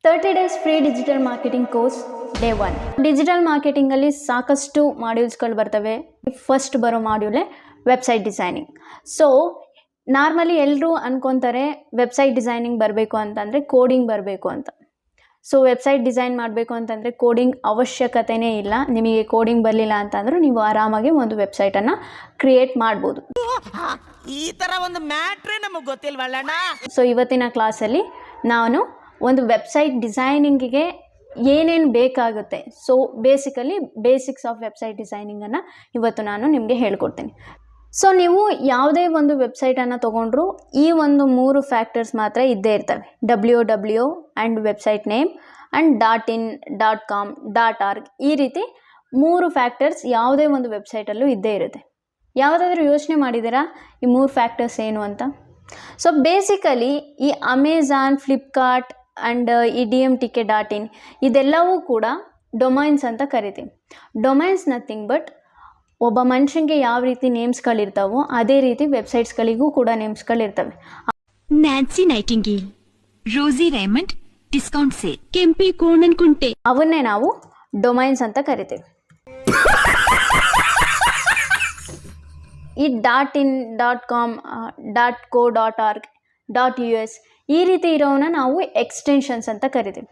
30 days free digital marketing course day 1. Digital ಮಾರ್ಕೆಟಿಂಗಲ್ಲಿ ಸಾಕಷ್ಟು ಮಾಡ್ಯೂಲ್ಸ್ಗಳು ಬರ್ತವೆ. ಫಸ್ಟ್ ಬರೋ ಮಾಡ್ಯೂಲೇ ವೆಬ್ಸೈಟ್ ಡಿಸೈನಿಂಗ್. ಸೊ ನಾರ್ಮಲಿ ಎಲ್ಲರೂ ಅನ್ಕೊತಾರೆ ವೆಬ್ಸೈಟ್ ಡಿಸೈನಿಂಗ್ ಬರಬೇಕು ಅಂತಂದರೆ ಕೋಡಿಂಗ್ ಬರಬೇಕು ಅಂತ. ಸೊ ವೆಬ್ಸೈಟ್ ಡಿಸೈನ್ ಮಾಡಬೇಕು ಅಂತಂದರೆ ಕೋಡಿಂಗ್ ಅವಶ್ಯಕತೆಯೇ ಇಲ್ಲ. ನಿಮಗೆ ಕೋಡಿಂಗ್ ಬರಲಿಲ್ಲ ಅಂತಂದರೂ ನೀವು ಆರಾಮಾಗಿ ಒಂದು ವೆಬ್ಸೈಟನ್ನು ಕ್ರಿಯೇಟ್ ಮಾಡ್ಬೋದು. ಈ ಥರ ಒಂದು ಮ್ಯಾಟ್ರೇ ನಮಗೆ ಗೊತ್ತಿಲ್ವಲ್ಲಣ್ಣ. ಸೊ ಇವತ್ತಿನ ಕ್ಲಾಸಲ್ಲಿ ನಾನು ಒಂದು ವೆಬ್ಸೈಟ್ ಡಿಸೈನಿಂಗಿಗೆ ಏನೇನು ಬೇಕಾಗುತ್ತೆ, so basically basics of website ಡಿಸೈನಿಂಗನ್ನು ಇವತ್ತು ನಾನು ನಿಮಗೆ ಹೇಳ್ಕೊಡ್ತೀನಿ. ಸೊ ನೀವು ಯಾವುದೇ ಒಂದು ವೆಬ್ಸೈಟನ್ನು ತೊಗೊಂಡ್ರು ಈ ಒಂದು 3 ಫ್ಯಾಕ್ಟರ್ಸ್ ಮಾತ್ರ ಇದ್ದೇ ಇರ್ತವೆ. www and website name and .in .com .org ಈ ರೀತಿ 3 ಫ್ಯಾಕ್ಟರ್ಸ್ ಯಾವುದೇ ಒಂದು ವೆಬ್ಸೈಟಲ್ಲೂ ಇದ್ದೇ ಇರುತ್ತೆ. ಯಾವುದಾದ್ರೂ ಯೋಚನೆ ಮಾಡಿದ್ದೀರಾ ಈ 3 ಫ್ಯಾಕ್ಟರ್ಸ್ ಏನು ಅಂತ? ಸೊ ಬೇಸಿಕಲಿ ಈ ಅಮೆಝಾನ್, ಫ್ಲಿಪ್ಕಾರ್ಟ್ ಆ್ಯಂಡ್ ಈ DMTK.in ಇದೆಲ್ಲವೂ ಕೂಡ ಡೊಮೈನ್ಸ್ ಅಂತ ಕರಿತೀವಿ. ಡೊಮೈನ್ಸ್ ನಥಿಂಗ್ ಬಟ್ ಒಬ್ಬ ಮನುಷ್ಯನಿಗೆ ಯಾವ ರೀತಿ ನೇಮ್ಸ್ಗಳಿರ್ತಾವೋ ಅದೇ ರೀತಿ ವೆಬ್ಸೈಟ್ಸ್ಗಳಿಗೂ ಕೂಡ ನೇಮ್ಸ್ಗಳಿರ್ತವೆ. ನ್ಯಾನ್ಸಿ ನೈಟಿಂಗೇಲ್, ರೋಸಿ ರೇಮಂಡ್, ಡಿಸ್ಕೌಂಟ್ ಸೇಲ್, ಕೆಂಪಿ ಕೋಣನ್ ಕುಂಟೆ, ಅವನ್ನೇ ನಾವು ಡೊಮೈನ್ಸ್ ಅಂತ ಕರಿತೀವಿ. ಈ .in .com .co .org .us ಈ ರೀತಿ ಇರೋವನ್ನ ನಾವು ಎಕ್ಸ್ಟೆನ್ಷನ್ಸ್ ಅಂತ ಕರಿತೀವಿ.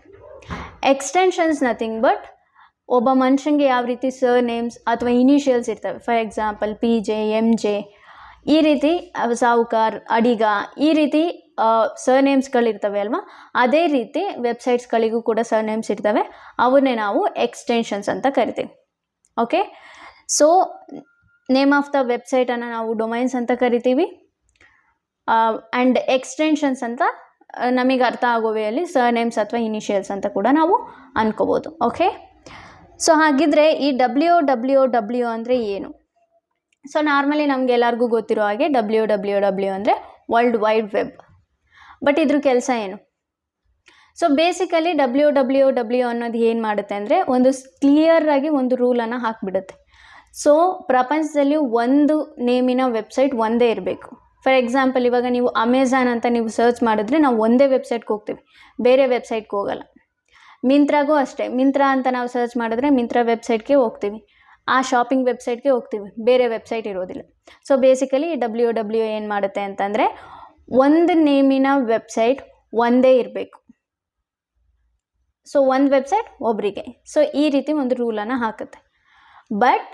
ಎಕ್ಸ್ಟೆನ್ಷನ್ಸ್ ನಥಿಂಗ್ ಬಟ್ ಒಬ್ಬ ಮನುಷ್ಯನಿಗೆ ಯಾವ ರೀತಿ ಸರ್ ನೇಮ್ಸ್ ಅಥವಾ ಇನಿಷಿಯಲ್ಸ್ ಇರ್ತವೆ. ಫಾರ್ ಎಕ್ಸಾಂಪಲ್ PJ, MJ ಈ ರೀತಿ, ಸಾವುಕಾರ್, ಅಡಿಗ ಈ ರೀತಿ ಸರ್ ನೇಮ್ಸ್ಗಳಿರ್ತವೆ ಅಲ್ವಾ, ಅದೇ ರೀತಿ ವೆಬ್ಸೈಟ್ಸ್ಗಳಿಗೂ ಕೂಡ ಸರ್ ನೇಮ್ಸ್ ಇರ್ತವೆ. ಅವನ್ನೇ ನಾವು ಎಕ್ಸ್ಟೆನ್ಷನ್ಸ್ ಅಂತ ಕರಿತೀವಿ. Okay, so name of the ವೆಬ್ಸೈಟನ್ನು ನಾವು ಡೊಮೈನ್ಸ್ ಅಂತ ಕರಿತೀವಿ. ಆ್ಯಂಡ್ ಎಕ್ಸ್ಟೆನ್ಷನ್ಸ್ ಅಂತ ನಮಗೆ ಅರ್ಥ ಆಗೋ ವೇಯಲ್ಲಿ ಸರ್ ನೇಮ್ಸ್ ಅಥವಾ ಇನಿಷಿಯಲ್ಸ್ ಅಂತ ಕೂಡ ನಾವು ಅನ್ಕೋಬೋದು. ಓಕೆ, ಸೊ ಹಾಗಿದ್ರೆ ಈ www ಅಂದರೆ ಏನು? ಸೊ ನಾರ್ಮಲಿ ನಮಗೆಲ್ಲರಿಗೂ ಗೊತ್ತಿರೋ ಹಾಗೆ www ಅಂದರೆ ವರ್ಲ್ಡ್ ವೈಡ್ ವೆಬ್. ಬಟ್ ಇದ್ರ ಕೆಲಸ ಏನು? ಸೊ ಬೇಸಿಕಲಿ www ಅನ್ನೋದು ಏನು ಮಾಡುತ್ತೆ ಅಂದರೆ ಒಂದು ಕ್ಲಿಯರಾಗಿ ಒಂದು ರೂಲನ್ನು ಹಾಕಿಬಿಡುತ್ತೆ. ಸೊ ಪ್ರಪಂಚದಲ್ಲಿ ಒಂದು ನೇಮಿನ ವೆಬ್ಸೈಟ್ ಒಂದೇ ಇರಬೇಕು. ಫಾರ್ ಎಕ್ಸಾಂಪಲ್ ಇವಾಗ ನೀವು ಅಮೆಝಾನ್ ಅಂತ ನೀವು ಸರ್ಚ್ ಮಾಡಿದ್ರೆ ನಾವು ಒಂದೇ ವೆಬ್ಸೈಟ್ಗೆ ಹೋಗ್ತೀವಿ, ಬೇರೆ ವೆಬ್ಸೈಟ್ಗೆ ಹೋಗಲ್ಲ. ಮಿಂತ್ರಾಗೂ ಅಷ್ಟೇ, ಮಿಂತ್ರಾ ಅಂತ ನಾವು ಸರ್ಚ್ ಮಾಡಿದ್ರೆ ಮಿಂತ್ರಾ ವೆಬ್ಸೈಟ್ಗೆ ಹೋಗ್ತೀವಿ, ಆ ಶಾಪಿಂಗ್ ವೆಬ್ಸೈಟ್ಗೆ ಹೋಗ್ತೀವಿ, ಬೇರೆ ವೆಬ್ಸೈಟ್ ಇರೋದಿಲ್ಲ. ಸೊ ಬೇಸಿಕಲಿ www ಏನು ಮಾಡುತ್ತೆ ಅಂತಂದರೆ ಒಂದು ನೇಮಿನ ವೆಬ್ಸೈಟ್ ಒಂದೇ ಇರಬೇಕು. ಸೊ ಒಂದು ವೆಬ್ಸೈಟ್ ಒಬ್ಬರಿಗೆ. ಸೊ ಈ ರೀತಿ ಒಂದು ರೂಲನ್ನು ಹಾಕುತ್ತೆ. But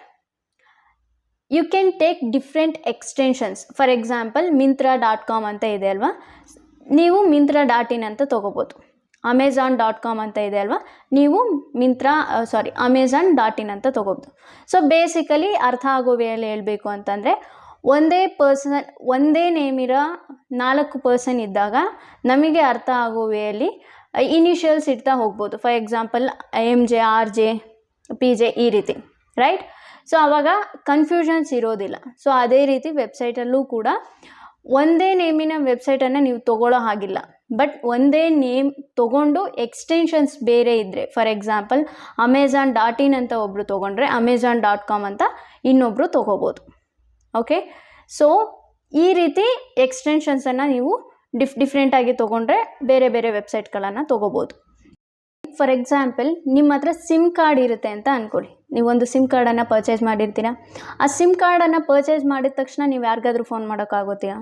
you can take different extensions. For example Myntra.com ಅಂತ ಇದೆ ಅಲ್ವಾ, ನೀವು Myntra.in ಅಂತ ತೊಗೋಬೋದು. Amazon.com ಅಂತ ಇದೆ ಅಲ್ವಾ, ನೀವು Amazon.in ಅಂತ ತೊಗೋಬೋದು. ಸೊ ಬೇಸಿಕಲಿ ಅರ್ಥ ಆಗೋ ವೇಯಲ್ಲಿ ಹೇಳಬೇಕು ಅಂತಂದರೆ ಒಂದೇ ನೇಮಿರೋ 4 ಪರ್ಸನ್ ಇದ್ದಾಗ ನಮಗೆ ಅರ್ಥ ಆಗೋ ವೇಯಲ್ಲಿ ಇನಿಷಿಯಲ್ಸ್ ಇಡ್ತಾ ಹೋಗ್ಬೋದು. For example MJ, RJ, PJ ಈ ರೀತಿ, ರೈಟ್? ಸೊ ಆವಾಗ ಕನ್ಫ್ಯೂಷನ್ಸ್ ಇರೋದಿಲ್ಲ. ಸೊ ಅದೇ ರೀತಿ ವೆಬ್ಸೈಟಲ್ಲೂ ಕೂಡ ಒಂದೇ ನೇಮಿನ ವೆಬ್ಸೈಟನ್ನು ನೀವು ತೊಗೊಳ್ಳೋ ಹಾಗಿಲ್ಲ. ಬಟ್ ಒಂದೇ ನೇಮ್ ತೊಗೊಂಡು ಎಕ್ಸ್ಟೆನ್ಷನ್ಸ್ ಬೇರೆ ಇದ್ದರೆ, ಫಾರ್ ಎಕ್ಸಾಂಪಲ್ Amazon.in ಅಂತ ಒಬ್ಬರು ತೊಗೊಂಡ್ರೆ Amazon.com ಅಂತ ಇನ್ನೊಬ್ಬರು ತೊಗೋಬೋದು. ಓಕೆ, ಸೊ ಈ ರೀತಿ ಎಕ್ಸ್ಟೆನ್ಷನ್ಸನ್ನು ನೀವು ಡಿಫ್ರೆಂಟಾಗಿ ತೊಗೊಂಡ್ರೆ ಬೇರೆ ಬೇರೆ ವೆಬ್ಸೈಟ್ಗಳನ್ನು ತೊಗೋಬೋದು. ಫಾರ್ ಎಕ್ಸಾಂಪಲ್ ನಿಮ್ಮ ಹತ್ರ ಸಿಮ್ ಕಾರ್ಡ್ ಇರುತ್ತೆ ಅಂತ ಅಂದ್ಕೊಳ್ಳಿ. ನೀವೊಂದು ಸಿಮ್ ಕಾರ್ಡನ್ನು ಪರ್ಚೇಸ್ ಮಾಡಿರ್ತೀರ. ಆ ಸಿಮ್ ಕಾರ್ಡನ್ನು ಪರ್ಚೇಸ್ ಮಾಡಿದ ತಕ್ಷಣ ನೀವು ಯಾರಿಗಾದ್ರೂ ಫೋನ್ ಮಾಡೋಕ್ಕಾಗುತ್ತೀರಾ?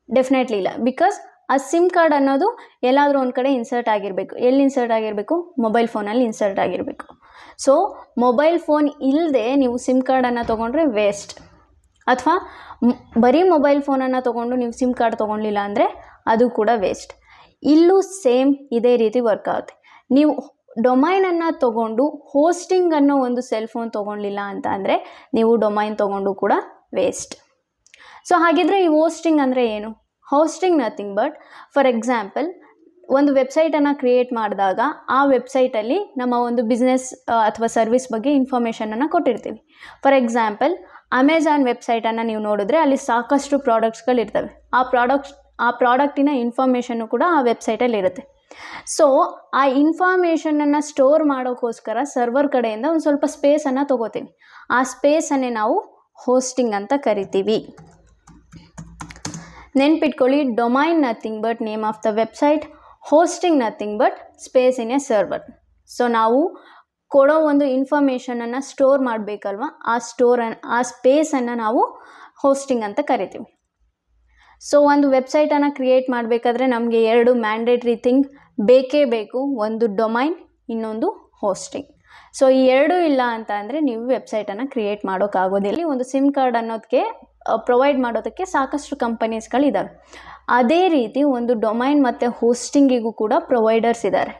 ಡೆಫಿನೆಟ್ಲಿ ಇಲ್ಲ. ಬಿಕಾಸ್ ಆ ಸಿಮ್ ಕಾರ್ಡ್ ಅನ್ನೋದು ಎಲ್ಲಾದರೂ ಒಂದು ಕಡೆ ಇನ್ಸರ್ಟ್ ಆಗಿರಬೇಕು. ಎಲ್ಲಿ ಇನ್ಸರ್ಟ್ ಆಗಿರಬೇಕು? ಮೊಬೈಲ್ ಫೋನಲ್ಲಿ ಇನ್ಸರ್ಟ್ ಆಗಿರಬೇಕು. ಸೊ ಮೊಬೈಲ್ ಫೋನ್ ಇಲ್ಲದೆ ನೀವು ಸಿಮ್ ಕಾರ್ಡನ್ನು ತೊಗೊಂಡ್ರೆ ವೇಸ್ಟ್. ಅಥವಾ ಬರೀ ಮೊಬೈಲ್ ಫೋನನ್ನು ತೊಗೊಂಡು ನೀವು ಸಿಮ್ ಕಾರ್ಡ್ ತೊಗೊಳ್ಳಿಲ್ಲ ಅಂದರೆ ಅದು ಕೂಡ ವೇಸ್ಟ್. ಇಲ್ಲೂ ಸೇಮ್ ಇದೇ ರೀತಿ ವರ್ಕ್ ಆಗುತ್ತೆ. ನೀವು ಡೊಮೈನನ್ನು ತೊಗೊಂಡು ಹೋಸ್ಟಿಂಗ್ ಅನ್ನೋ ಒಂದು ಸೆಲ್ ಫೋನ್ ತೊಗೊಳ್ಳಿಲ್ಲ ಅಂತ ಅಂದರೆ ನೀವು ಡೊಮೈನ್ ತೊಗೊಂಡು ಕೂಡ ವೇಸ್ಟ್. ಸೊ ಹಾಗಿದ್ರೆ ಈ ಹೋಸ್ಟಿಂಗ್ ಅಂದರೆ ಏನು? Hosting nothing but for example ಒಂದು ವೆಬ್ಸೈಟನ್ನು ಕ್ರಿಯೇಟ್ ಮಾಡಿದಾಗ ಆ ವೆಬ್ಸೈಟಲ್ಲಿ ನಮ್ಮ ಒಂದು ಬಿಸ್ನೆಸ್ ಅಥವಾ ಸರ್ವಿಸ್ ಬಗ್ಗೆ ಇನ್ಫಾರ್ಮೇಷನನ್ನು ಕೊಟ್ಟಿರ್ತೀವಿ. ಫಾರ್ ಎಕ್ಸಾಂಪಲ್ ಅಮೆಝಾನ್ ವೆಬ್ಸೈಟನ್ನು ನೀವು ನೋಡಿದ್ರೆ ಅಲ್ಲಿ ಸಾಕಷ್ಟು ಪ್ರಾಡಕ್ಟ್ಸ್ಗಳಿರ್ತವೆ. ಆ ಪ್ರಾಡಕ್ಟಿನ ಇನ್ಫಾರ್ಮೇಷನ್ನು ಕೂಡ ಆ ವೆಬ್ಸೈಟಲ್ಲಿ ಇರುತ್ತೆ. ಸೊ ಆ ಇನ್ಫಾರ್ಮೇಷನನ್ನು ಸ್ಟೋರ್ ಮಾಡೋಕ್ಕೋಸ್ಕರ ಸರ್ವರ್ ಕಡೆಯಿಂದ ಒಂದು ಸ್ವಲ್ಪ ಸ್ಪೇಸನ್ನು ತೊಗೋತೀವಿ. ಆ ಸ್ಪೇಸನ್ನೇ ನಾವು ಹೋಸ್ಟಿಂಗ್ ಅಂತ ಕರಿತೀವಿ. ನೆನ್ಪಿಟ್ಕೊಳ್ಳಿ, domain nothing but name of the website, hosting nothing but space in a server. So ನಾವು ಕೊಡೋ ಒಂದು ಇನ್ಫಾರ್ಮೇಷನನ್ನು ಸ್ಟೋರ್ ಮಾಡಬೇಕಲ್ವ, ಆ ಸ್ಪೇಸನ್ನು ನಾವು ಹೋಸ್ಟಿಂಗ್ ಅಂತ ಕರಿತೀವಿ. ಸೊ ಒಂದು ವೆಬ್ಸೈಟನ್ನು ಕ್ರಿಯೇಟ್ ಮಾಡಬೇಕಾದ್ರೆ ನಮಗೆ 2 ಮ್ಯಾಂಡೇಟ್ರಿ ಥಿಂಗ್ ಬೇಕೇ ಬೇಕು, ಒಂದು ಡೊಮೈನ್, ಇನ್ನೊಂದು ಹೋಸ್ಟಿಂಗ್. ಸೊ ಈ 2 ಇಲ್ಲ ಅಂತ ಅಂದರೆ ನೀವು ವೆಬ್ಸೈಟನ್ನು ಕ್ರಿಯೇಟ್ ಮಾಡೋಕ್ಕಾಗೋದಿಲ್ಲ. ಒಂದು ಸಿಮ್ ಕಾರ್ಡ್ ಅನ್ನೋದಕ್ಕೆ ಪ್ರೊವೈಡ್ ಮಾಡೋದಕ್ಕೆ ಸಾಕಷ್ಟು ಕಂಪನೀಸ್ಗಳಿದ್ದಾವೆ. ಅದೇ ರೀತಿ ಒಂದು ಡೊಮೈನ್ ಮತ್ತು ಹೋಸ್ಟಿಂಗಿಗೂ ಕೂಡ ಪ್ರೊವೈಡರ್ಸ್ ಇದ್ದಾರೆ.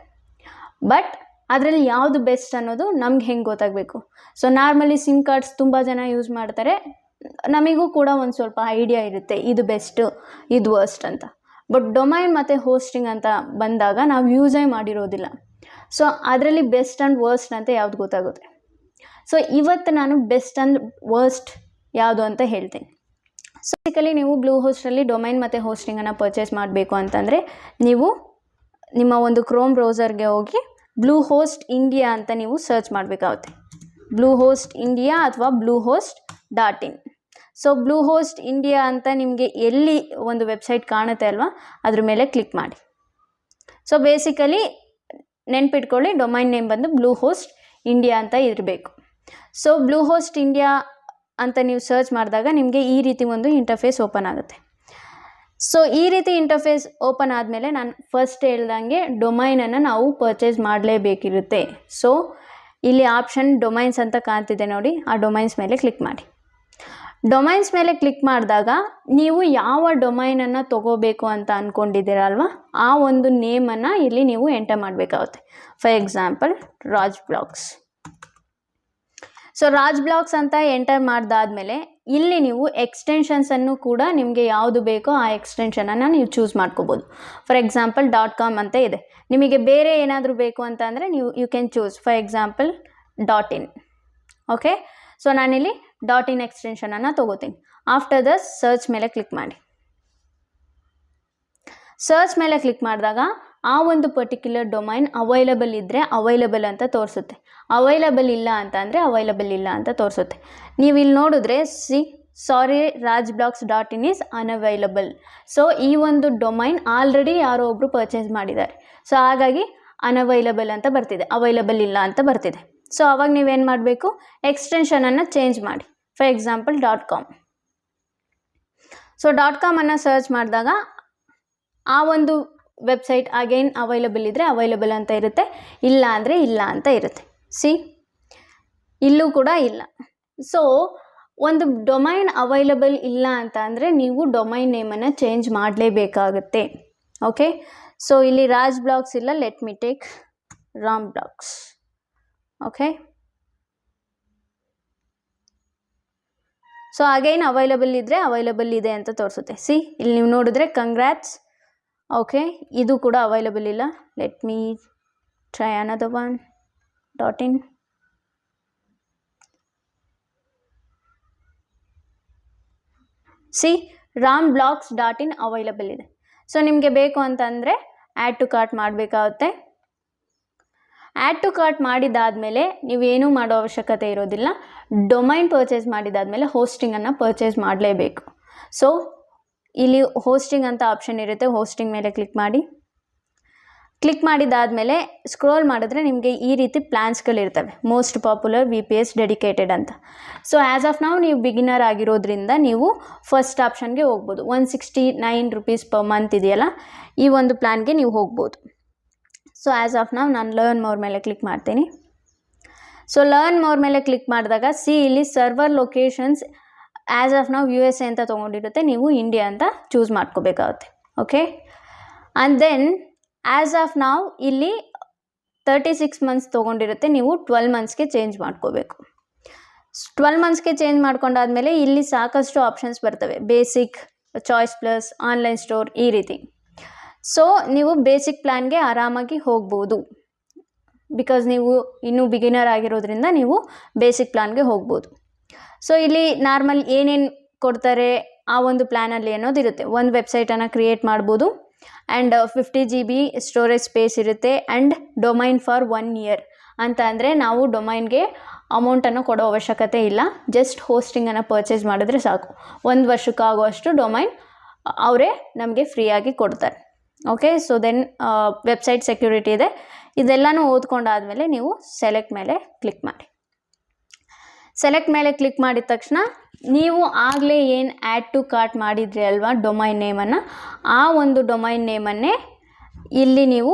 ಬಟ್ ಅದರಲ್ಲಿ ಯಾವುದು ಬೆಸ್ಟ್ ಅನ್ನೋದು ನಮ್ಗೆ ಹೆಂಗೆ ಗೊತ್ತಾಗಬೇಕು? ಸೊ ನಾರ್ಮಲಿ ಸಿಮ್ ಕಾರ್ಡ್ಸ್ ತುಂಬ ಜನ ಯೂಸ್ ಮಾಡ್ತಾರೆ, ನಮಗೂ ಕೂಡ ಒಂದು ಸ್ವಲ್ಪ ಐಡಿಯಾ ಇರುತ್ತೆ ಇದು ಬೆಸ್ಟು ಇದು ವರ್ಸ್ಟ್ ಅಂತ. ಬಟ್ ಡೊಮೈನ್ ಮತ್ತು ಹೋಸ್ಟಿಂಗ್ ಅಂತ ಬಂದಾಗ ನಾವು ಯೂಸೇ ಮಾಡಿರೋದಿಲ್ಲ. ಸೊ ಅದರಲ್ಲಿ ಬೆಸ್ಟ್ ಆ್ಯಂಡ್ ವರ್ಸ್ಟ್ ಅಂತ ಯಾವ್ದು ಗೊತ್ತಾಗುತ್ತೆ. ಸೊ ಇವತ್ತು ನಾನು ಬೆಸ್ಟ್ ಆ್ಯಂಡ್ ವರ್ಸ್ಟ್ ಯಾವುದು ಅಂತ ಹೇಳ್ತೀನಿ. ಸೊ ಬೇಸಿಕಲಿ ನೀವು ಬ್ಲೂ ಹೋಸ್ಟಲ್ಲಿ ಡೊಮೈನ್ ಮತ್ತು ಹೋಸ್ಟಿಂಗನ್ನು ಪರ್ಚೇಸ್ ಮಾಡಬೇಕು ಅಂತಂದರೆ ನೀವು ನಿಮ್ಮ ಒಂದು ಕ್ರೋಮ್ ಬ್ರೌಸರ್ಗೆ ಹೋಗಿ ಬ್ಲೂ ಹೋಸ್ಟ್ ಇಂಡಿಯಾ ಅಂತ ನೀವು ಸರ್ಚ್ ಮಾಡಬೇಕಾಗುತ್ತೆ. ಬ್ಲೂ ಹೋಸ್ಟ್ ಇಂಡಿಯಾ ಅಥವಾ bluehost.in. So blue host India ಅಂತ ನಿಮಗೆ ಎಲ್ಲಿ ಒಂದು ವೆಬ್ಸೈಟ್ ಕಾಣುತ್ತೆ ಅಲ್ವಾ, ಅದ್ರ ಮೇಲೆ ಕ್ಲಿಕ್ ಮಾಡಿ. ಸೊ ಬೇಸಿಕಲಿ ನೆನ್ಪಿಟ್ಕೊಳ್ಳಿ, ಡೊಮೈನ್ ನೇಮ್ ಬಂದು ಬ್ಲೂ ಹೋಸ್ಟ್ ಇಂಡಿಯಾ ಅಂತ ಇರಬೇಕು. ಸೊ ಬ್ಲೂ ಹೋಸ್ಟ್ ಇಂಡಿಯಾ ಅಂತ ನೀವು ಸರ್ಚ್ ಮಾಡಿದಾಗ ನಿಮಗೆ ಈ ರೀತಿ ಒಂದು ಇಂಟರ್ಫೇಸ್ ಓಪನ್ ಆಗುತ್ತೆ. ಸೊ ಈ ರೀತಿ ಇಂಟರ್ಫೇಸ್ ಓಪನ್ ಆದಮೇಲೆ ನಾನು ಫಸ್ಟ್ ಹೇಳ್ದಂಗೆ ಡೊಮೈನನ್ನು ನಾವು ಪರ್ಚೇಸ್ ಮಾಡಲೇಬೇಕಿರುತ್ತೆ. ಸೊ ಇಲ್ಲಿ ಆಪ್ಷನ್ ಡೊಮೈನ್ಸ್ ಅಂತ ಕಾಣ್ತಿದೆ ನೋಡಿ, ಆ ಡೊಮೈನ್ಸ್ ಮೇಲೆ ಕ್ಲಿಕ್ ಮಾಡಿ. ಡೊಮೈನ್ಸ್ ಮೇಲೆ ಕ್ಲಿಕ್ ಮಾಡಿದಾಗ ನೀವು ಯಾವ ಡೊಮೈನನ್ನು ತೊಗೋಬೇಕು ಅಂತ ಅಂದ್ಕೊಂಡಿದ್ದೀರಲ್ವ, ಆ ಒಂದು ನೇಮನ್ನು ಇಲ್ಲಿ ನೀವು ಎಂಟರ್ ಮಾಡಬೇಕಾಗುತ್ತೆ. For example Raj blogs. So Raj blogs ಅಂತ ಎಂಟರ್ ಮಾಡಿದಾದ್ಮೇಲೆ ಇಲ್ಲಿ ನೀವು ಎಕ್ಸ್ಟೆನ್ಷನ್ಸನ್ನು ಕೂಡ ನಿಮಗೆ ಯಾವುದು ಬೇಕೋ ಆ ಎಕ್ಸ್ಟೆನ್ಷನನ್ನು ನೀವು ಚೂಸ್ ಮಾಡ್ಕೋಬೋದು. ಫಾರ್ ಎಕ್ಸಾಂಪಲ್ .com ಅಂತ ಇದೆ, ನಿಮಗೆ ಬೇರೆ ಏನಾದರೂ ಬೇಕು ಅಂತ ಅಂದರೆ you can choose. For example .in. Okay, so ನಾನಿಲ್ಲಿ .in ಎಕ್ಸ್ಟೆನ್ಷನನ್ನು ತೊಗೋತೀನಿ. ಆಫ್ಟರ್ ದ ಸರ್ಚ್ ಮೇಲೆ ಕ್ಲಿಕ್ ಮಾಡಿ. ಸರ್ಚ್ ಮೇಲೆ ಕ್ಲಿಕ್ ಮಾಡಿದಾಗ ಆ ಒಂದು ಪರ್ಟಿಕ್ಯುಲರ್ ಡೊಮೈನ್ ಅವೈಲಬಲ್ ಇದ್ದರೆ ಅವೈಲಬಲ್ ಅಂತ ತೋರಿಸುತ್ತೆ, ಅವೈಲಬಲ್ ಇಲ್ಲ ಅಂತ ಅಂದರೆ ಅವೈಲಬಲ್ ಇಲ್ಲ ಅಂತ ತೋರಿಸುತ್ತೆ. ನೀವು ಇಲ್ಲಿ ನೋಡಿದ್ರೆ ಸಾರಿ rajblogs.in ಈಸ್ ಅನ್ಅವೈಲಬಲ್. ಸೊ ಈ ಒಂದು ಡೊಮೈನ್ ಆಲ್ರೆಡಿ ಯಾರೋ ಒಬ್ಬರು ಪರ್ಚೇಸ್ ಮಾಡಿದ್ದಾರೆ. ಸೊ ಹಾಗಾಗಿ ಅನ್ಅವೈಲಬಲ್ ಅಂತ ಬರ್ತಿದೆ, ಅವೈಲಬಲ್ ಇಲ್ಲ ಅಂತ ಬರ್ತಿದೆ. ಸೊ ಅವಾಗ ನೀವೇನು ಮಾಡಬೇಕು, ಎಕ್ಸ್ಟೆನ್ಷನನ್ನು ಚೇಂಜ್ ಮಾಡಿ. For example .com. So .com ಅನ್ನು ಸರ್ಚ್ ಮಾಡಿದಾಗ ಆ ಒಂದು ವೆಬ್ಸೈಟ್ ಅಗೈನ್ ಅವೈಲಬಲ್ ಇದ್ದರೆ ಅವೈಲಬಲ್ ಅಂತ ಇರುತ್ತೆ, ಇಲ್ಲ ಅಂದರೆ ಇಲ್ಲ ಅಂತ ಇರುತ್ತೆ. ಇಲ್ಲೂ ಕೂಡ ಇಲ್ಲ. ಸೊ ಒಂದು ಡೊಮೈನ್ ಅವೈಲಬಲ್ ಇಲ್ಲ ಅಂತ ಅಂದರೆ ನೀವು ಡೊಮೈನ್ ನೇಮನ್ನು ಚೇಂಜ್ ಮಾಡಲೇಬೇಕಾಗುತ್ತೆ. ಓಕೆ, ಸೊ ಇಲ್ಲಿ ರಾಜ್ ಬ್ಲಾಗ್ಸ್ ಇಲ್ಲ, let me take Ram blogs. Okay, so again available ಇದ್ದರೆ ಅವೈಲಬಲ್ ಇದೆ ಅಂತ ತೋರಿಸುತ್ತೆ. ಇಲ್ಲಿ ನೀವು ನೋಡಿದ್ರೆ ಕಂಗ್ರ್ಯಾಟ್ಸ್. ಓಕೆ, ಇದು ಕೂಡ ಅವೈಲಬಲ್ ಇಲ್ಲ. Let me try another one .in. ramblogs.in available ಇದೆ. ಸೊ ನಿಮಗೆ ಬೇಕು ಅಂತಂದರೆ ಆ್ಯಡ್ ಟು ಕಾರ್ಟ್ ಮಾಡಬೇಕಾಗುತ್ತೆ. ಆ್ಯಡ್ ಟು ಕಾರ್ಟ್ ಮಾಡಿದಾದಮೇಲೆ ನೀವೇನೂ ಮಾಡೋ ಅವಶ್ಯಕತೆ ಇರೋದಿಲ್ಲ. ಡೊಮೈನ್ ಪರ್ಚೇಸ್ ಮಾಡಿದಾದಮೇಲೆ ಹೋಸ್ಟಿಂಗನ್ನು ಪರ್ಚೇಸ್ ಮಾಡಲೇಬೇಕು. ಸೊ ಇಲ್ಲಿ ಹೋಸ್ಟಿಂಗ್ ಅಂತ ಆಪ್ಷನ್ ಇರುತ್ತೆ, ಹೋಸ್ಟಿಂಗ್ ಮೇಲೆ ಕ್ಲಿಕ್ ಮಾಡಿ. ಕ್ಲಿಕ್ ಮಾಡಿದಾದಮೇಲೆ ಸ್ಕ್ರೋಲ್ ಮಾಡಿದ್ರೆ ನಿಮಗೆ ಈ ರೀತಿ ಪ್ಲ್ಯಾನ್ಸ್ಗಳಿರ್ತವೆ, ಮೋಸ್ಟ್ ಪಾಪ್ಯುಲರ್, VPS, ಡೆಡಿಕೇಟೆಡ್ ಅಂತ. ಸೊ ಆ್ಯಸ್ ಆಫ್ ನಾವು ನೀವು ಬಿಗಿನರ್ ಆಗಿರೋದ್ರಿಂದ ನೀವು ಫಸ್ಟ್ ಆಪ್ಷನ್ಗೆ ಹೋಗ್ಬೋದು. 169 rupees per month ಇದೆಯಲ್ಲ, ಈ ಒಂದು ಪ್ಲ್ಯಾನ್ಗೆ ನೀವು ಹೋಗ್ಬೋದು. ಸೊ ಆ್ಯಸ್ ಆಫ್ ನಾವು ನಾನು ಲರ್ನ್ ಮೋರ್ ಮೇಲೆ ಕ್ಲಿಕ್ ಮಾಡ್ತೀನಿ. ಸೊ ಲರ್ನ್ ಮೋರ್ ಮೇಲೆ ಕ್ಲಿಕ್ ಮಾಡಿದಾಗ ಇಲ್ಲಿ ಸರ್ವರ್ ಲೊಕೇಶನ್ಸ್ ಆ್ಯಸ್ ಆಫ್ ನಾವು USA ಅಂತ ತೊಗೊಂಡಿರುತ್ತೆ, ನೀವು ಇಂಡಿಯಾ ಅಂತ ಚೂಸ್ ಮಾಡ್ಕೋಬೇಕಾಗುತ್ತೆ. Okay, and then as of ನಾವು ಇಲ್ಲಿ 36 months ತೊಗೊಂಡಿರುತ್ತೆ, ನೀವು 12 monthsಗೆ ಚೇಂಜ್ ಮಾಡ್ಕೋಬೇಕು. 12 monthsಗೆ ಚೇಂಜ್ ಮಾಡ್ಕೊಂಡಾದ್ಮೇಲೆ ಇಲ್ಲಿ ಸಾಕಷ್ಟು ಆಪ್ಷನ್ಸ್ ಬರ್ತವೆ, basic, choice plus, online store, ಈ ರೀತಿ. ಸೊ ನೀವು ಬೇಸಿಕ್ ಪ್ಲ್ಯಾನ್ಗೆ ಆರಾಮಾಗಿ ಹೋಗ್ಬೋದು, ಬಿಕಾಸ್ ನೀವು ಇನ್ನೂ ಬಿಗಿನರ್ ಆಗಿರೋದ್ರಿಂದ ನೀವು ಬೇಸಿಕ್ ಪ್ಲ್ಯಾನ್ಗೆ ಹೋಗ್ಬೋದು. ಸೊ ಇಲ್ಲಿ ನಾರ್ಮಲ್ ಏನೇನು ಕೊಡ್ತಾರೆ ಆ ಒಂದು ಪ್ಲ್ಯಾನಲ್ಲಿ ಅನ್ನೋದಿರುತ್ತೆ. ಒಂದು ವೆಬ್ಸೈಟನ್ನು ಕ್ರಿಯೇಟ್ ಮಾಡ್ಬೋದು, ಆ್ಯಂಡ್ 50 GB ಸ್ಟೋರೇಜ್ ಸ್ಪೇಸ್ ಇರುತ್ತೆ, ಆ್ಯಂಡ್ ಡೊಮೈನ್ ಫಾರ್ 1 year ಅಂತ ಅಂದರೆ ನಾವು ಡೊಮೈನ್ಗೆ ಅಮೌಂಟನ್ನು ಕೊಡೋ ಅವಶ್ಯಕತೆ ಇಲ್ಲ, ಜಸ್ಟ್ ಹೋಸ್ಟಿಂಗನ್ನು ಪರ್ಚೇಸ್ ಮಾಡಿದ್ರೆ ಸಾಕು. 1 ವರ್ಷಕ್ಕಾಗುವಷ್ಟು ಡೊಮೈನ್ ಅವರೇ ನಮಗೆ ಫ್ರೀಯಾಗಿ ಕೊಡ್ತಾರೆ. Okay. So then website security ಇದೆ. ಇದೆಲ್ಲನೂ ಓದ್ಕೊಂಡಾದಮೇಲೆ ನೀವು ಸೆಲೆಕ್ಟ್ ಮೇಲೆ ಕ್ಲಿಕ್ ಮಾಡಿ. ಸೆಲೆಕ್ಟ್ ಮೇಲೆ ಕ್ಲಿಕ್ ಮಾಡಿದ ತಕ್ಷಣ ನೀವು ಆಗಲೇ ಏನು ಆ್ಯಡ್ ಟು ಕಾರ್ಟ್ ಮಾಡಿದ್ರಿ ಅಲ್ವಾ ಡೊಮೈನ್ ನೇಮನ್ನು, ಆ ಒಂದು ಡೊಮೈನ್ ನೇಮನ್ನೇ ಇಲ್ಲಿ ನೀವು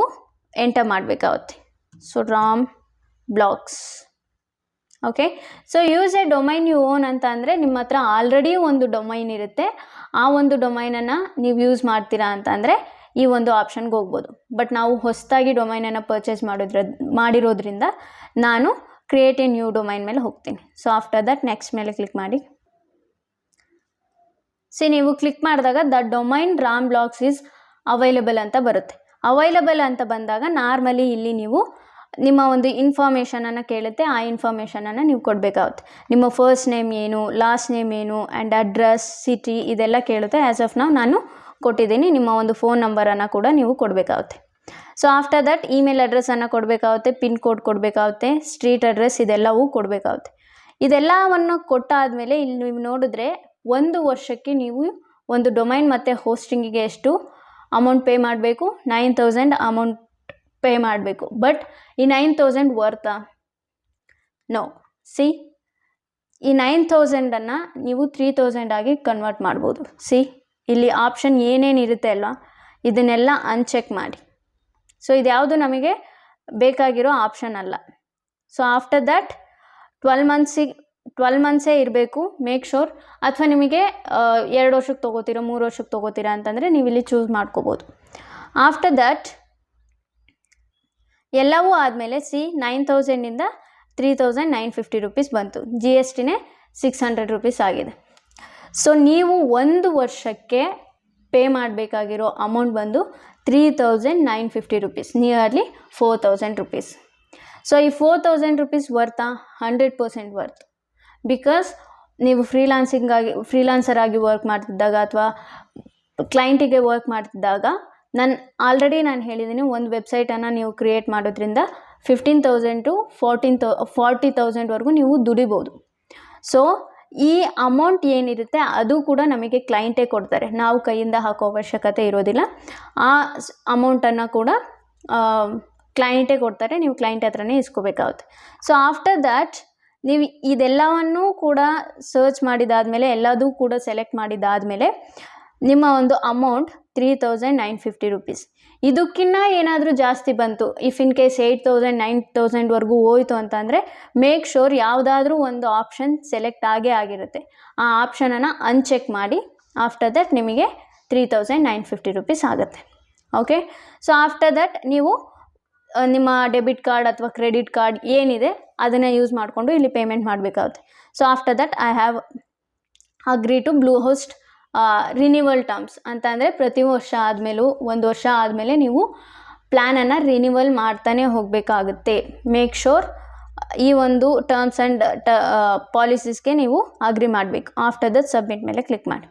ಎಂಟರ್ ಮಾಡಬೇಕಾಗುತ್ತೆ. So Ram blogs. Okay. So use a domain you own ಅಂತ ಅಂದರೆ ನಿಮ್ಮ ಹತ್ರ ಆಲ್ರೆಡಿ ಒಂದು ಡೊಮೈನ್ ಇರುತ್ತೆ, ಆ ಒಂದು ಡೊಮೈನನ್ನು ನೀವು ಯೂಸ್ ಮಾಡ್ತೀರಾ ಅಂತ ಅಂದರೆ ಈ ಒಂದು ಆಪ್ಷನ್ಗೆ ಹೋಗ್ಬೋದು. ಬಟ್ ನಾವು ಹೊಸದಾಗಿ ಡೊಮೈನನ್ನು ಪರ್ಚೇಸ್ ಮಾಡಿರೋದ್ರಿಂದ ನಾನು ಕ್ರಿಯೇಟ್ ಎ ನ್ಯೂ ಡೊಮೈನ್ ಮೇಲೆ ಹೋಗ್ತೀನಿ. ಸೊ ಆಫ್ಟರ್ ದಟ್ ನೆಕ್ಸ್ಟ್ ಮೇಲೆ ಕ್ಲಿಕ್ ಮಾಡಿ. ನೀವು ಕ್ಲಿಕ್ ಮಾಡಿದಾಗ the domain Ram blogs is available ಅಂತ ಬರುತ್ತೆ. ಅವೈಲಬಲ್ ಅಂತ ಬಂದಾಗ ನಾರ್ಮಲಿ ಇಲ್ಲಿ ನೀವು ನಿಮ್ಮ ಒಂದು ಇನ್ಫಾರ್ಮೇಷನನ್ನು ಕೇಳುತ್ತೆ, ಆ ಇನ್ಫಾರ್ಮೇಷನನ್ನು ನೀವು ಕೊಡಬೇಕಾಗುತ್ತೆ. ನಿಮ್ಮ ಫಸ್ಟ್ ನೇಮ್ ಏನು, ಲಾಸ್ಟ್ ನೇಮ್ ಏನು, ಆ್ಯಂಡ್ ಅಡ್ರೆಸ್, ಸಿಟಿ ಇದೆಲ್ಲ ಕೇಳುತ್ತೆ. ಆ್ಯಸ್ ಆಫ್ ನಾನು ಕೊಟ್ಟಿದ್ದೀನಿ. ನಿಮ್ಮ ಒಂದು ಫೋನ್ ನಂಬರನ್ನು ಕೂಡ ನೀವು ಕೊಡಬೇಕಾಗುತ್ತೆ. ಸೊ ಆಫ್ಟರ್ ದಟ್ ಇಮೇಲ್ ಅಡ್ರೆಸ್ಸನ್ನು ಕೊಡಬೇಕಾಗುತ್ತೆ, ಪಿನ್ ಕೋಡ್ ಕೊಡಬೇಕಾಗುತ್ತೆ, ಸ್ಟ್ರೀಟ್ ಅಡ್ರೆಸ್ ಇದೆಲ್ಲವೂ ಕೊಡಬೇಕಾಗುತ್ತೆ. ಇದೆಲ್ಲವನ್ನು ಕೊಟ್ಟಾದಮೇಲೆ ಇಲ್ಲಿ ನೀವು ನೋಡಿದ್ರೆ 1 ವರ್ಷಕ್ಕೆ ನೀವು ಒಂದು ಡೊಮೈನ್ ಮತ್ತು ಹೋಸ್ಟಿಂಗಿಗೆ ಎಷ್ಟು ಅಮೌಂಟ್ ಪೇ ಮಾಡಬೇಕು? 9,000 ಅಮೌಂಟ್ ಪೇ ಮಾಡಬೇಕು. ಬಟ್ ಈ 9,000 ವರ್ತಾ? ನೋ. ಈ 9,000ಅನ್ನು ನೀವು 3,000 ಆಗಿ ಕನ್ವರ್ಟ್ ಮಾಡ್ಬೋದು. ಇಲ್ಲಿ ಆಪ್ಷನ್ ಏನೇನಿರುತ್ತೆ ಅಲ್ವಾ, ಇದನ್ನೆಲ್ಲ ಅನ್ಚೆಕ್ ಮಾಡಿ. ಸೊ ಇದ್ಯಾವುದು ನಮಗೆ ಬೇಕಾಗಿರೋ ಆಪ್ಷನ್ ಅಲ್ಲ. ಸೊ ಆಫ್ಟರ್ ದ್ಯಾಟ್ 12 ಮಂತ್ಸೇ ಇರಬೇಕು ಮೇಕ್ ಶೋರ್. ಅಥವಾ ನಿಮಗೆ 2 ವರ್ಷಕ್ಕೆ ತೊಗೋತೀರಾ, 3 ವರ್ಷಕ್ಕೆ ತೊಗೋತೀರಾ ಅಂತಂದರೆ ನೀವು ಇಲ್ಲಿ ಚೂಸ್ ಮಾಡ್ಕೋಬೋದು. ಆಫ್ಟರ್ ದ್ಯಾಟ್ ಎಲ್ಲವೂ ಆದಮೇಲೆ 9,000ಇಂದ 3,950 ರೂಪೀಸ್ ಬಂತು. GSTನೇ 600 ರೂಪೀಸ್ ಆಗಿದೆ. ಸೊ ನೀವು 1 ವರ್ಷಕ್ಕೆ ಪೇ ಮಾಡಬೇಕಾಗಿರೋ ಅಮೌಂಟ್ ಬಂದು 3,950 ರೂಪೀಸ್, ನಿಯರ್ಲಿ 4,000 ರೂಪೀಸ್. ಸೊ ಈ 4,000 ರೂಪೀಸ್ ವರ್ತಾ? 100% ವರ್ತ್. ಬಿಕಾಸ್ ನೀವು ಫ್ರೀಲಾನ್ಸರ್ ಆಗಿ ವರ್ಕ್ ಮಾಡ್ತಿದ್ದಾಗ ಅಥವಾ ಕ್ಲೈಂಟಿಗೆ ವರ್ಕ್ ಮಾಡ್ತಿದ್ದಾಗ ನಾನು ಹೇಳಿದ್ದೀನಿ, ಒಂದು ವೆಬ್ಸೈಟನ್ನು ನೀವು ಕ್ರಿಯೇಟ್ ಮಾಡೋದ್ರಿಂದ 15,000 to 40,000ವರೆಗೂ ನೀವು ದುಡಿಬೋದು. ಸೊ ಈ ಅಮೌಂಟ್ ಏನಿರುತ್ತೆ ಅದು ಕೂಡ ನಮಗೆ ಕ್ಲೈಂಟೇ ಕೊಡ್ತಾರೆ, ನಾವು ಕೈಯಿಂದ ಹಾಕೋ ಅವಶ್ಯಕತೆ ಇರೋದಿಲ್ಲ. ಆ ಅಮೌಂಟನ್ನು ಕೂಡ ಕ್ಲೈಂಟೇ ಕೊಡ್ತಾರೆ, ನೀವು ಕ್ಲೈಂಟ್ ಹತ್ರನೇ ಇಸ್ಕೋಬೇಕಾಗುತ್ತೆ. ಸೊ ಆಫ್ಟರ್ ದ್ಯಾಟ್ ನೀವು ಇದೆಲ್ಲವನ್ನೂ ಕೂಡ ಸರ್ಚ್ ಮಾಡಿದಾದಮೇಲೆ, ಎಲ್ಲದೂ ಕೂಡ ಸೆಲೆಕ್ಟ್ ಮಾಡಿದಾದಮೇಲೆ ನಿಮ್ಮ ಒಂದು ಅಮೌಂಟ್ 3,950 ರೂಪೀಸ್. ಇದಕ್ಕಿಂತ ಏನಾದರೂ ಜಾಸ್ತಿ ಬಂತು, ಇಫ್ ಇನ್ ಕೇಸ್ 8,000 9,000ವರೆಗೂ ಹೋಯಿತು ಅಂತಂದರೆ ಮೇಕ್ ಶೋರ್ ಯಾವುದಾದ್ರೂ ಒಂದು ಆಪ್ಷನ್ ಸೆಲೆಕ್ಟ್ ಆಗಿರುತ್ತೆ. ಆ ಆಪ್ಷನನ್ನು ಅನ್ಚೆಕ್ ಮಾಡಿ. ಆಫ್ಟರ್ ದಟ್ ನಿಮಗೆ 3,950 ರೂಪೀಸ್ ಆಗುತ್ತೆ. ಓಕೆ. ಸೊ ಆಫ್ಟರ್ ದಟ್ ನೀವು ನಿಮ್ಮ ಡೆಬಿಟ್ ಕಾರ್ಡ್ ಅಥವಾ ಕ್ರೆಡಿಟ್ ಕಾರ್ಡ್ ಏನಿದೆ ಅದನ್ನು ಯೂಸ್ ಮಾಡಿಕೊಂಡು ಇಲ್ಲಿ ಪೇಮೆಂಟ್ ಮಾಡಬೇಕಾಗುತ್ತೆ. So after that I have agree to Bluehost renewal terms ಅಂತ ಅಂದರೆ ಪ್ರತಿ ವರ್ಷ ಆದಮೇಲೂ 1 ವರ್ಷ ಆದಮೇಲೆ ನೀವು ಪ್ಲ್ಯಾನನ್ನು ರಿನಿವಲ್ ಮಾಡ್ತಾನೆ ಹೋಗಬೇಕಾಗುತ್ತೆ. ಮೇಕ್ ಶೋರ್ ಈ ಒಂದು ಟರ್ಮ್ಸ್ ಆ್ಯಂಡ್ ಪಾಲಿಸೀಸ್ಗೆ ನೀವು ಅಗ್ರಿ ಮಾಡಬೇಕು. ಆಫ್ಟರ್ ದಟ್ ಸಬ್ಮಿಟ್ ಮೇಲೆ ಕ್ಲಿಕ್ ಮಾಡಿ.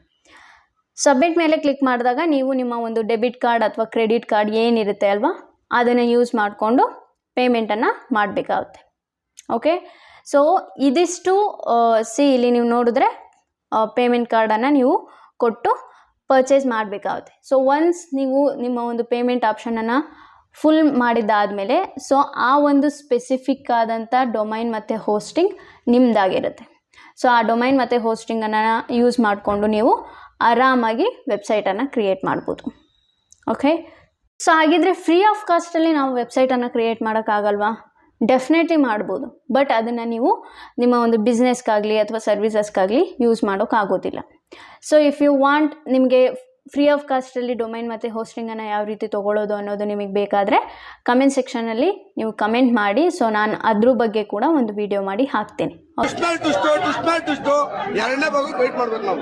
ಸಬ್ಮಿಟ್ ಮೇಲೆ ಕ್ಲಿಕ್ ಮಾಡಿದಾಗ ನೀವು ನಿಮ್ಮ ಒಂದು ಡೆಬಿಟ್ ಕಾರ್ಡ್ ಅಥವಾ ಕ್ರೆಡಿಟ್ ಕಾರ್ಡ್ ಏನಿರುತ್ತೆ ಅಲ್ವಾ ಅದನ್ನು ಯೂಸ್ ಮಾಡಿಕೊಂಡು ಪೇಮೆಂಟನ್ನು ಮಾಡಬೇಕಾಗುತ್ತೆ. ಓಕೆ. ಸೊ ಇದಿಷ್ಟು ಇಲ್ಲಿ ನೀವು ನೋಡಿದ್ರೆ ಪೇಮೆಂಟ್ ಕಾರ್ಡನ್ನು ನೀವು ಕೊಟ್ಟು ಪರ್ಚೇಸ್ ಮಾಡಬೇಕಾಗುತ್ತೆ. ಸೊ ಒನ್ಸ್ ನೀವು ನಿಮ್ಮ ಒಂದು ಪೇಮೆಂಟ್ ಆಪ್ಷನನ್ನು ಫುಲ್ ಮಾಡಿದ್ದಾದಮೇಲೆ ಸೊ ಆ ಒಂದು ಸ್ಪೆಸಿಫಿಕ್ ಆದಂಥ ಡೊಮೈನ್ ಮತ್ತು ಹೋಸ್ಟಿಂಗ್ ನಿಮ್ಮದಾಗಿರುತ್ತೆ. ಸೊ ಆ ಡೊಮೈನ್ ಮತ್ತು ಹೋಸ್ಟಿಂಗನ್ನು ಯೂಸ್ ಮಾಡಿಕೊಂಡು ನೀವು ಆರಾಮಾಗಿ ವೆಬ್ಸೈಟನ್ನು ಕ್ರಿಯೇಟ್ ಮಾಡ್ಬೋದು. ಓಕೆ. ಸೊ ಹಾಗಿದ್ರೆ ಫ್ರೀ ಆಫ್ ಕಾಸ್ಟಲ್ಲಿ ನಾವು ವೆಬ್ಸೈಟನ್ನು ಕ್ರಿಯೇಟ್ ಮಾಡೋಕ್ಕಾಗಲ್ವಾ? ಡೆಫಿನೆಟ್ಲಿ ಮಾಡ್ಬೋದು. ಬಟ್ ಅದನ್ನು ನೀವು ನಿಮ್ಮ ಒಂದು ಬಿಸ್ನೆಸ್ಗಾಗಲಿ ಅಥವಾ ಸರ್ವಿಸಸ್ಗಾಗಲಿ ಯೂಸ್ ಮಾಡೋಕ್ಕಾಗೋದಿಲ್ಲ. ಸೊ ಇಫ್ ಯು ವಾಂಟ್ ನಿಮಗೆ ಫ್ರೀ ಆಫ್ ಕಾಸ್ಟಲ್ಲಿ ಡೊಮೈನ್ ಮತ್ತು ಹೋಸ್ಟಿಂಗನ್ನು ಯಾವ ರೀತಿ ತೊಗೊಳ್ಳೋದು ಅನ್ನೋದು ನಿಮಗೆ ಬೇಕಾದರೆ ಕಮೆಂಟ್ ಸೆಕ್ಷನಲ್ಲಿ ನೀವು ಕಮೆಂಟ್ ಮಾಡಿ. ಸೊ ನಾನು ಅದ್ರ ಬಗ್ಗೆ ಕೂಡ ಒಂದು ವಿಡಿಯೋ ಮಾಡಿ ಹಾಕ್ತೀನಿ. ಎರಡನೇ ಭಾಗ ವೆಯ್ಟ್ ಮಾಡ್ಬೇಕು ನಾವು.